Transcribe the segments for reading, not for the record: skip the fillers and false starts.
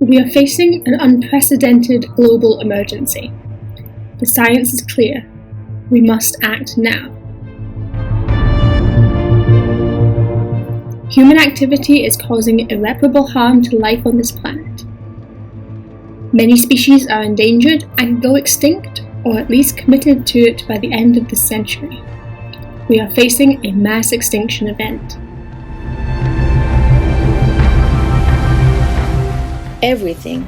We are facing an unprecedented global emergency. The science is clear. We must act now. Human activity is causing irreparable harm to life on this planet. Many species are endangered and go extinct, or at least committed to it by the end of this century. We are facing a mass extinction event. Everything,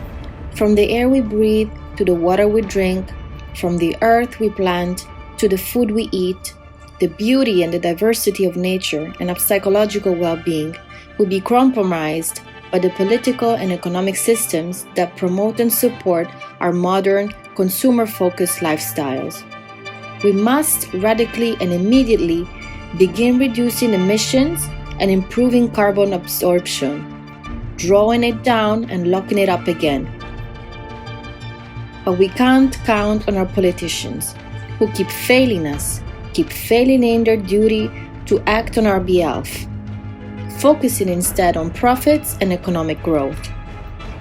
from the air we breathe to the water we drink, from the earth we plant to the food we eat, the beauty and the diversity of nature and of psychological well-being will be compromised by the political and economic systems that promote and support our modern, consumer-focused lifestyles. We must radically and immediately begin reducing emissions and improving carbon absorption, drawing it down and locking it up again. But we can't count on our politicians, who keep failing us, keep failing in their duty to act on our behalf, focusing instead on profits and economic growth.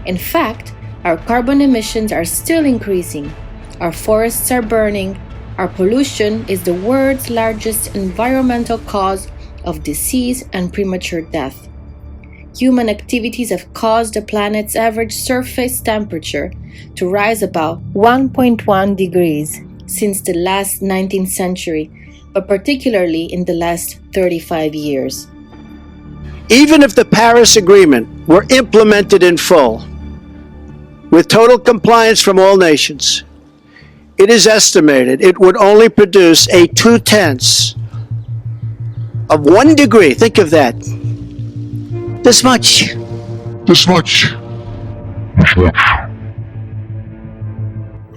In fact, our carbon emissions are still increasing, our forests are burning, our pollution is the world's largest environmental cause of disease and premature death. Human activities have caused the planet's average surface temperature to rise about 1.1 degrees since the last 19th century, but particularly in the last 35 years. Even if the Paris Agreement were implemented in full, with total compliance from all nations, it is estimated it would only produce a 0.2 of 1 degree. Think of that. This much.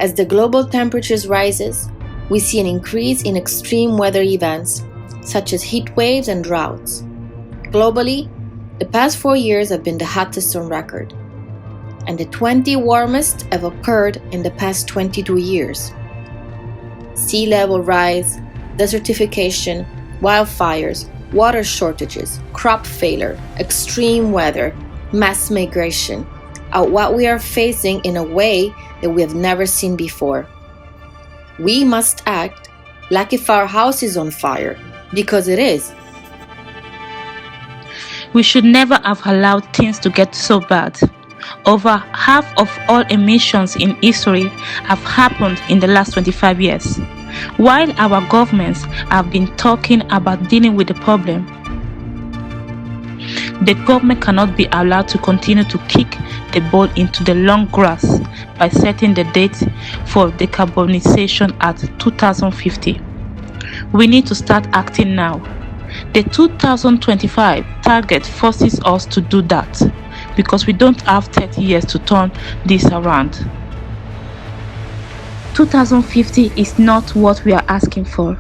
As the global temperatures rises, we see an increase in extreme weather events such as heat waves and droughts. Globally, the past 4 years have been the hottest on record, and the 20 warmest have occurred in the past 22 years. Sea level rise, desertification, wildfires, water shortages, crop failure, extreme weather, mass migration are what we are facing in a way that we have never seen before. We must act like if our house is on fire, because it is. We should never have allowed things to get so bad. Over half of all emissions in history have happened in the last 25 years. While our governments have been talking about dealing with the problem, the government cannot be allowed to continue to kick the ball into the long grass by setting the date for decarbonization at 2050. We need to start acting now. The 2025 target forces us to do that because we don't have 30 years to turn this around. 2050 is not what we are asking for.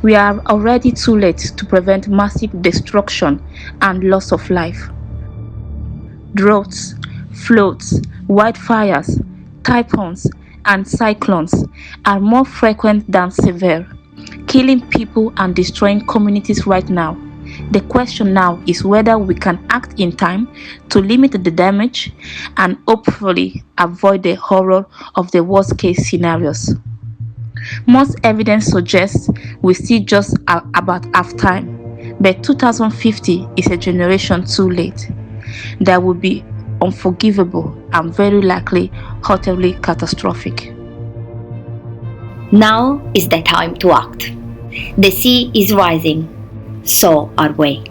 We are already too late to prevent massive destruction and loss of life. Droughts, floods, wildfires, typhoons, and cyclones are more frequent than severe, killing people and destroying communities right now. The question now is whether we can act in time to limit the damage and hopefully avoid the horror of the worst-case scenarios. Most evidence suggests we still just about half time, but 2050 is a generation too late. That would be unforgivable and very likely utterly catastrophic. Now is the time to act. The sea is rising, so are we.